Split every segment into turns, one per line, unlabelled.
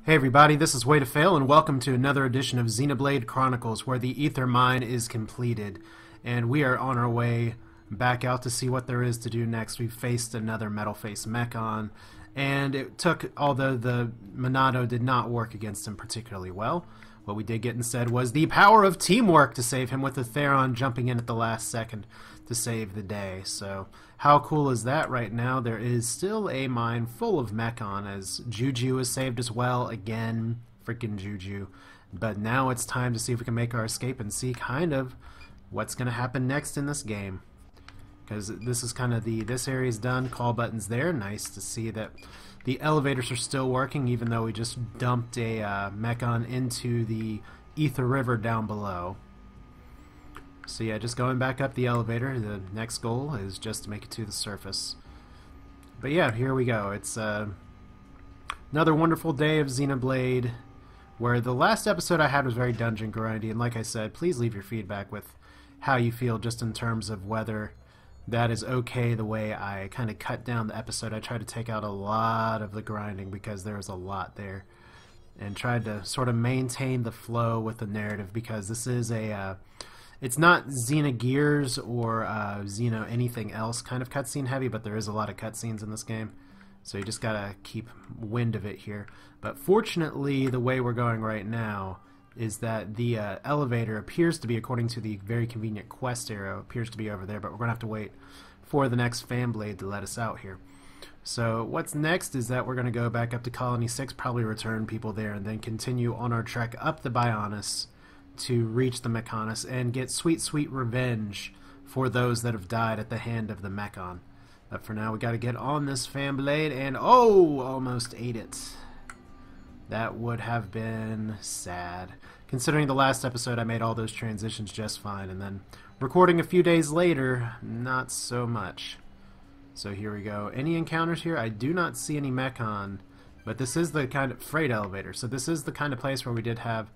Hey everybody, this is Way to Fail, and welcome to another edition of Xenoblade Chronicles, where the Ether Mine is completed, and we are on our way back out to see what there is to do next. We've faced another Metal Face Mechon, and it took, although the Monado did not work against him particularly well, what we did get instead was the power of teamwork to save him, with the Theron jumping in at the last second to save the day. So how cool is that right now? There is still a mine full of Mechon, as Juju is saved as well. Again, freaking Juju. But now it's time to see if we can make our escape and see kind of what's going to happen next in this game. Because this is kind of this area's done. Call button's there. Nice to see that the elevators are still working, even though we just dumped a Mechon into the Ether River down below. So yeah, just going back up the elevator. The next goal is just to make it to the surface. But yeah, here we go. It's another wonderful day of Xenoblade, where the last episode I had was very dungeon grindy, and like I said, please leave your feedback with how you feel just in terms of whether that is okay the way I kind of cut down the episode. I tried to take out a lot of the grinding because there was a lot there, and tried to sort of maintain the flow with the narrative, because this is a it's not Xenogears or Xeno anything else kind of cutscene heavy, but there is a lot of cutscenes in this game, so you just gotta keep wind of it here. But fortunately, the way we're going right now is that the elevator appears to be, according to the very convenient quest arrow, appears to be over there, but we're gonna have to wait for the next fan blade to let us out here. So what's next is that we're gonna go back up to Colony 6, probably return people there, and then continue on our trek up the Bionis to reach the Mechonis and get sweet, sweet revenge for those that have died at the hand of the Mechon. But for now, we got to get on this fan blade, and oh, almost ate it. That would have been sad, considering the last episode I made all those transitions just fine, and then recording a few days later, not so much. So here we go. Any encounters here? I do not see any Mechon, but this is the kind of freight elevator, so this is the kind of place where we did have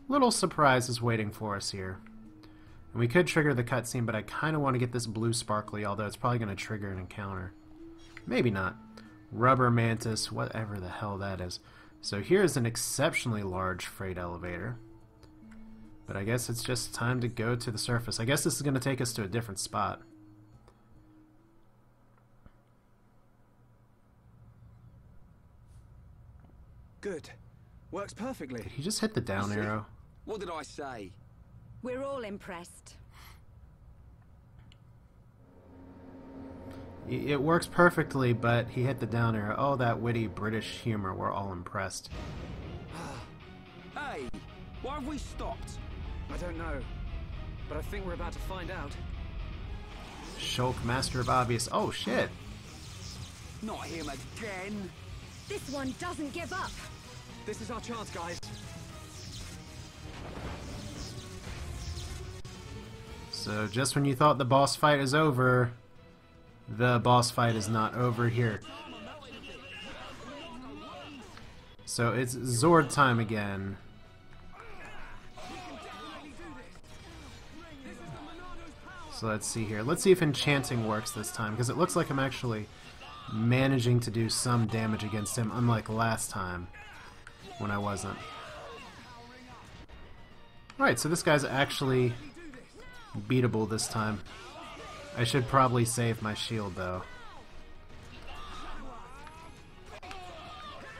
little surprises waiting for us here. And we could trigger the cutscene, but I kind of want to get this blue sparkly, although it's probably going to trigger an encounter. Maybe not. Rubber mantis, whatever the hell that is. So here's an exceptionally large freight elevator. But I guess it's just time to go to the surface. I guess this is going to take us to a different spot.
Good. Works perfectly.
Did he just hit the down arrow?
What did I say?
We're all impressed.
It works perfectly, but he hit the down arrow. Oh, that witty British humor. We're all impressed.
Hey! Why have we stopped? I don't know. But I think we're about to find out.
Shulk, master of obvious. Oh, shit.
Not him again!
This one doesn't give up.
This is our chance, guys.
So just when you thought the boss fight is over, the boss fight is not over here. So it's Xord time again. So let's see here. Let's see if enchanting works this time, because it looks like I'm actually managing to do some damage against him, unlike last time when I wasn't. Right, so this guy's actually beatable this time. I should probably save my shield, though.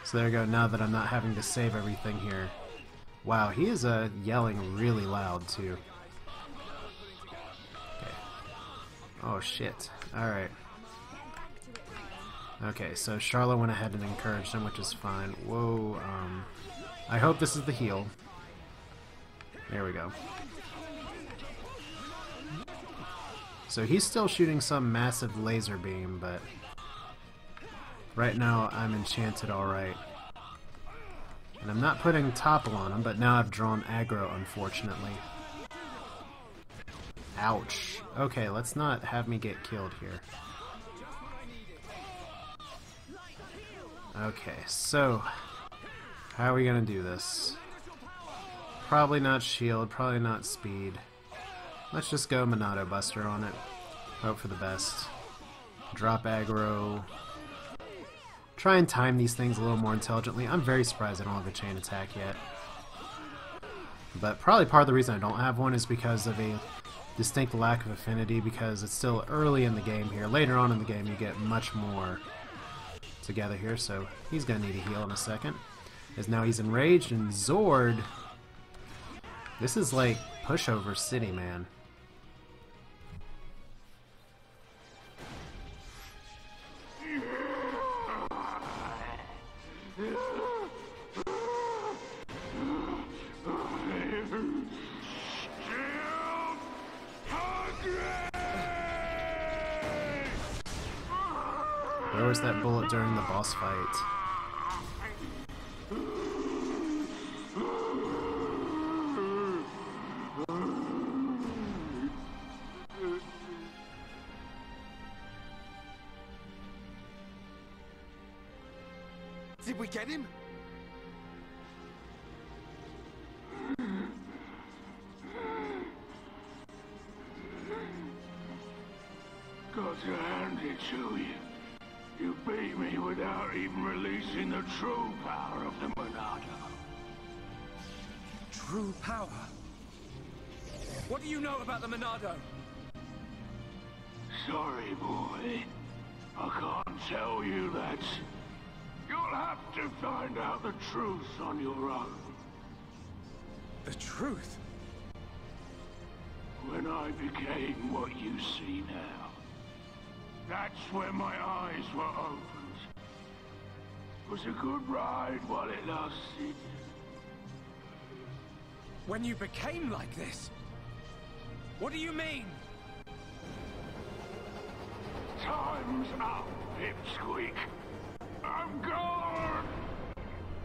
So there we go, now that I'm not having to save everything here. Wow, he is yelling really loud, too. Okay. Oh, shit. Alright. Okay, so Charlotte went ahead and encouraged him, which is fine. Whoa, I hope this is the heal. There we go. So he's still shooting some massive laser beam, but right now I'm enchanted alright. And I'm not putting topple on him, but now I've drawn aggro, unfortunately. Ouch. Okay, let's not have me get killed here. Okay, so how are we gonna do this? Probably not shield, probably not speed. Let's just go Monado Buster on it. Hope for the best. Drop aggro. try and time these things a little more intelligently. I'm very surprised I don't have a chain attack yet. But probably part of the reason I don't have one is because of a distinct lack of affinity, because it's still early in the game here. Later on in the game you get much more together here, so he's going to need a heal in a second. As now he's enraged, and Xord... This is like pushover city, man. Where was that bullet during the boss fight?
Did we get him?
Got to hand it to you. You beat me without even releasing the true power of the Monado.
True power? What do you know about the Monado?
Sorry, boy. I can't tell you that. You'll have to find out the truth on your own.
The truth?
When I became what you see now, that's when my eyes were opened. It was a good ride while it lasted.
When you became like this? What do you mean?
Time's up, Pipsqueak. I'm gone!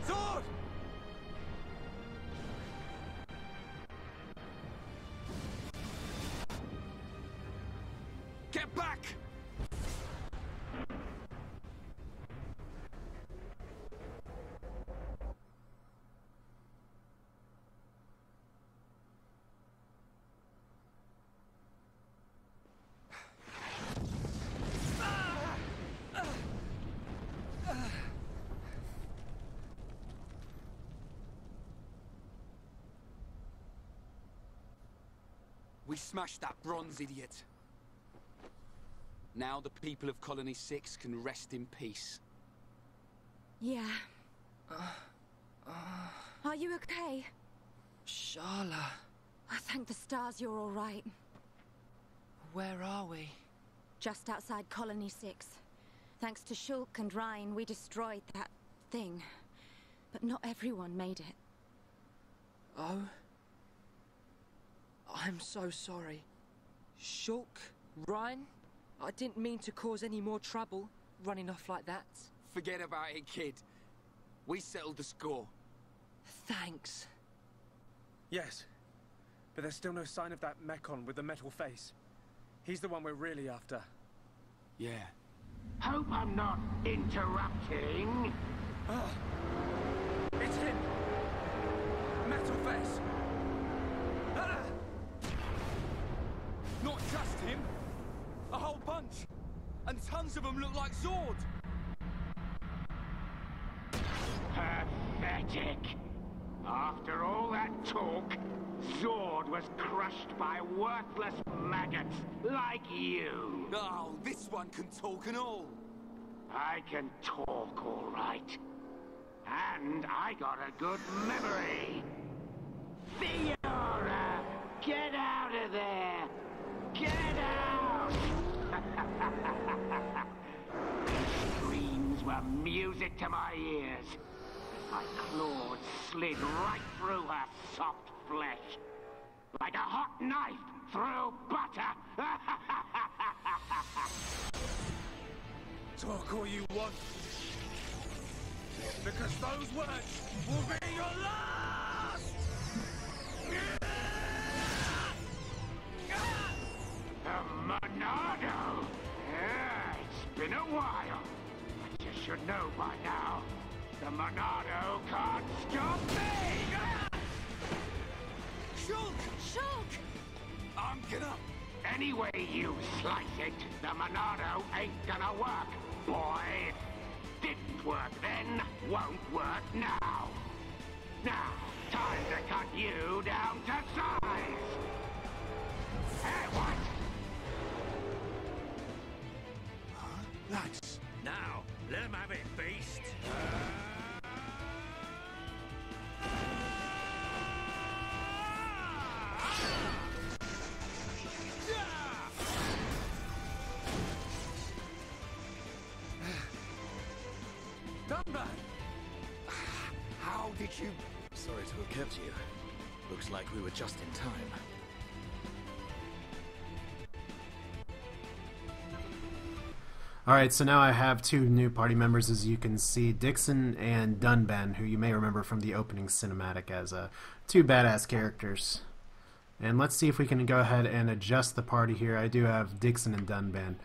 Xord! Get back! We smashed that bronze idiot. Now the people of Colony 6 can rest in peace.
Yeah. Are you okay?
Shala,
I thank the stars you're all right.
where are we?
Just outside Colony 6. Thanks to Shulk and Rhine, we destroyed that thing. But not everyone made it.
Oh? I'm so sorry. Shulk? Rhine? I didn't mean to cause any more trouble, running off like that.
Forget about it, kid. We settled the score.
Thanks.
Yes, but there's still no sign of that Mechon with the metal face. He's the one we're really after.
Yeah.
Hope I'm not interrupting.
Ah! It's him! Metal face! Ah!
Not just him! A whole bunch! And tons of them look like Xord!
Pathetic. After all that talk, Xord was crushed by worthless maggots like you.
Oh, this one can talk and all!
I can talk all right. And I got a good memory. Fiora! Get out of there! Get out! These screams were music to my ears. My claws slid right through her soft flesh. Like a hot knife through butter.
Talk all you want. Because those words will be your last!
The Monado! Yeah, it's been a while. But you should know by now. The Monado can't stop me!
Shulk!
Shulk!
I'm gonna...
Any way you slice it, the Monado ain't gonna work, boy! Didn't work then, won't work now. Now, time to cut you down to size. Hey, what?
Lads, now, let him have it, beast.
Dunban!
How did you... Sorry to have kept you. Looks like we were just in time.
Alright, so now I have two new party members, as you can see, Dixon and Dunban, who you may remember from the opening cinematic as two badass characters. And let's see if we can go ahead and adjust the party here. I do have Dixon and Dunban.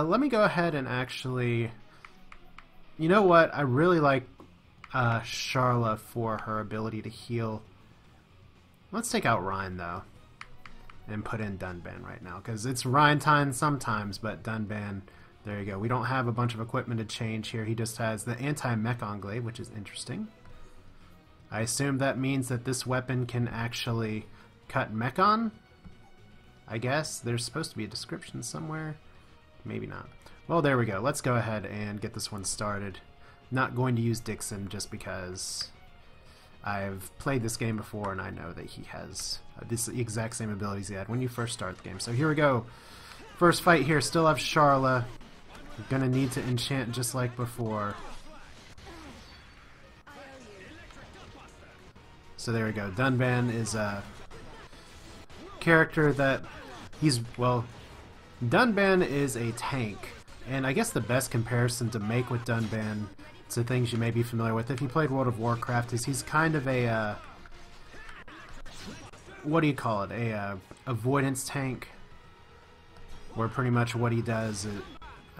Let me go ahead and actually... You know what? I really like Charla for her ability to heal. Let's take out Ryan, though, and put in Dunban right now, because it's Ryan time sometimes, but Dunban... There you go. We don't have a bunch of equipment to change here. He just has the anti-mech enclave, which is interesting. I assume that means that this weapon can actually cut mech on? I guess. There's supposed to be a description somewhere. Maybe not. Well, there we go. Let's go ahead and get this one started. Not going to use Dixon just because I've played this game before and I know that he has this exact same abilities he had when you first start the game. So here we go. First fight here. Still have Charla. We're gonna need to enchant just like before. So there we go. Dunban is a character that Dunban is a tank, and I guess the best comparison to make with Dunban to things you may be familiar with if you played World of Warcraft is he's kind of a what do you call it? A avoidance tank, where pretty much what he does is...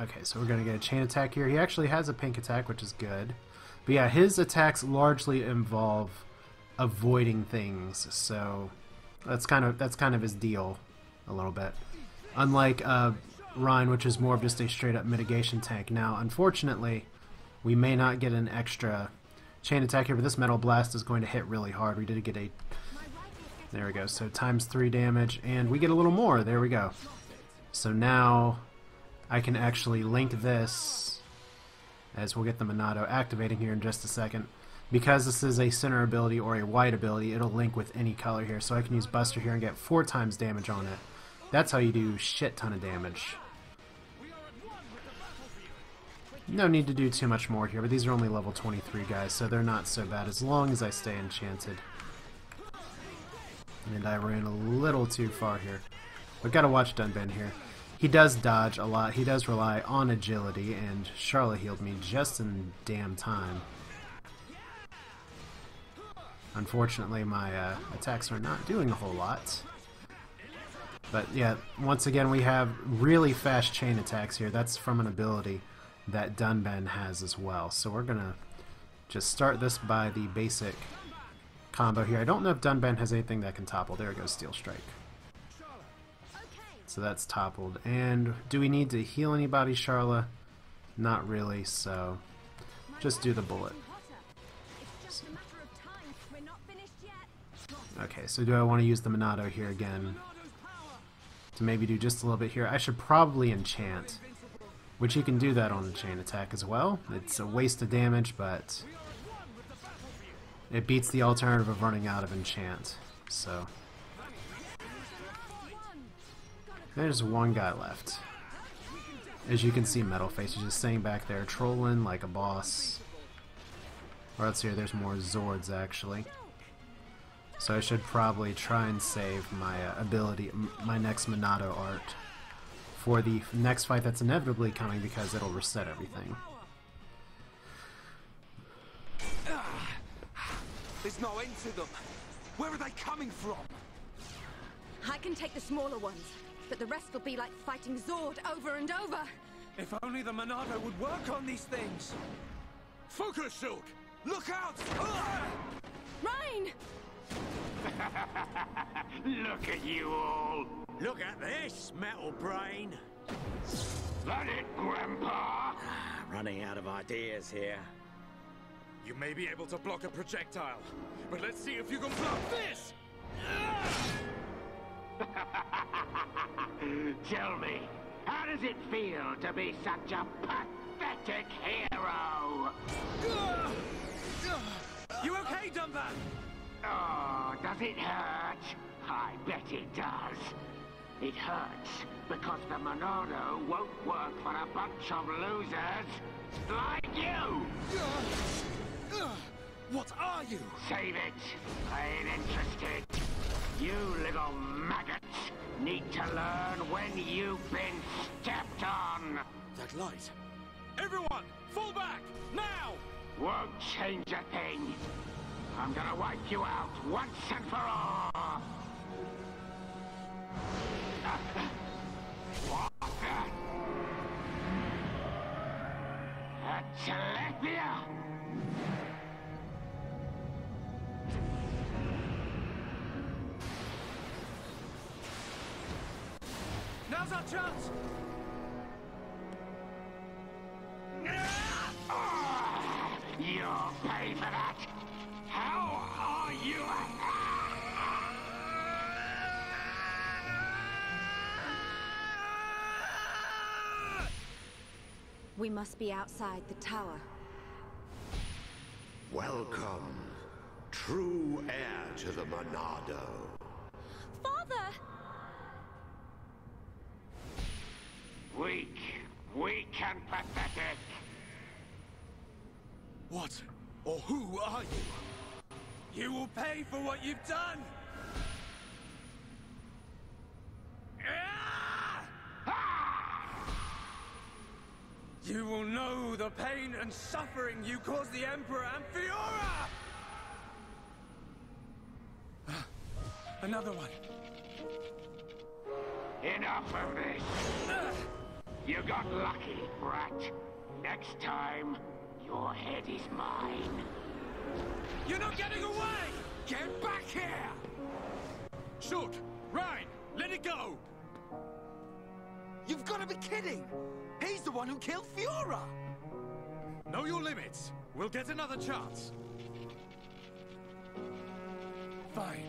Okay, so we're going to get a chain attack here. He actually has a pink attack, which is good. But yeah, his attacks largely involve avoiding things, so that's kind of his deal a little bit. Unlike Ryan, which is more of just a straight-up mitigation tank. Now, unfortunately, we may not get an extra chain attack here, but this Metal Blast is going to hit really hard. We did get a... There we go, so times 3 damage, and we get a little more. There we go. So now I can actually link this, as we'll get the Monado activating here in just a second. Because this is a center ability or a white ability, it'll link with any color here. So I can use Buster here and get 4 times damage on it. That's how you do shit ton of damage. No need to do too much more here, but these are only level 23 guys, so they're not so bad as long as I stay enchanted. And I ran a little too far here. But gotta watch Dunban here. He does dodge a lot. He does rely on agility, and Charlotte healed me just in damn time. Unfortunately, my attacks are not doing a whole lot. But yeah, once again, we have really fast chain attacks here. That's from an ability that Dunban has as well. So we're gonna just start this by the basic combo here. I don't know if Dunban has anything that can topple. There goes Steel Strike. So that's toppled. And do we need to heal anybody, Charla? Not really, so just do the bullet. Okay, so do I want to use the Monado here again to maybe do just a little bit here? I should probably enchant, which you can do that on a chain attack as well. It's a waste of damage, but it beats the alternative of running out of enchant. So there's one guy left. As you can see, Metal Face is just sitting back there trolling like a boss. Or let's see here, there's more Zords actually. So I should probably try and save my ability, my next Monado art for the next fight that's inevitably coming because it'll reset everything.
There's no end to them. Where are they coming from?
I can take the smaller ones, but the rest will be like fighting Xord over and over.
If only the Monado would work on these things.
Focus, Shulk! Look out!
Ryan!
Look at you all.
Look at this, Metal Brain.
That it, Grandpa?
running out of ideas here.
You may be able to block a projectile, but let's see if you can block this!
Tell me, how does it feel to be such a pathetic hero?
You okay, Dumban?
Oh, does it hurt? I bet it does. It hurts because the Monado won't work for a bunch of losers like you!
What are you?
Save it. I ain't interested. You little maggots need to learn when you've been stepped on.
That light. Everyone, fall back, now!
Won't change a thing. I'm gonna wipe you out once and for all. What the? A telepia?
Now's our chance!
You'll pay for that. How are you?
We must be outside the tower.
Welcome, true heir to the Monado.
Father!
Weak and pathetic.
What or who are you? You will pay for what you've done! You will know the pain and suffering you caused the Emperor and Fiora! Another one.
Enough of this. You got lucky, brat. Next time, your head is mine.
You're not getting away! Get back here! Shulk, Rhine, let it go!
You've got to be kidding! He's the one who killed Fiora!
Know your limits. We'll get another chance. Fine.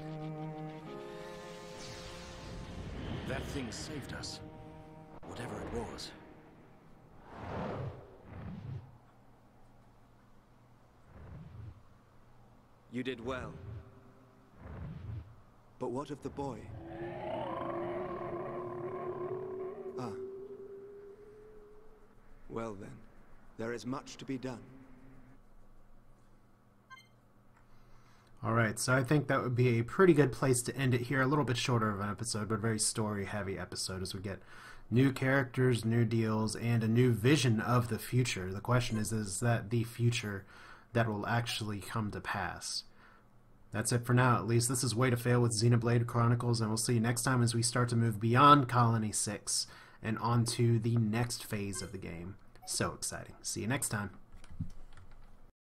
That thing saved us. Whatever it was.
You did well. But what of the boy? Ah. Well then, there is much to be done.
Alright, so I think that would be a pretty good place to end it here. A little bit shorter of an episode, but a very story-heavy episode as we get new characters, new deals, and a new vision of the future. The question is that the future that will actually come to pass? That's it for now, at least. This is Way to Fail with Xenoblade Chronicles, and we'll see you next time as we start to move beyond Colony 6 and onto the next phase of the game. So exciting. See you next time.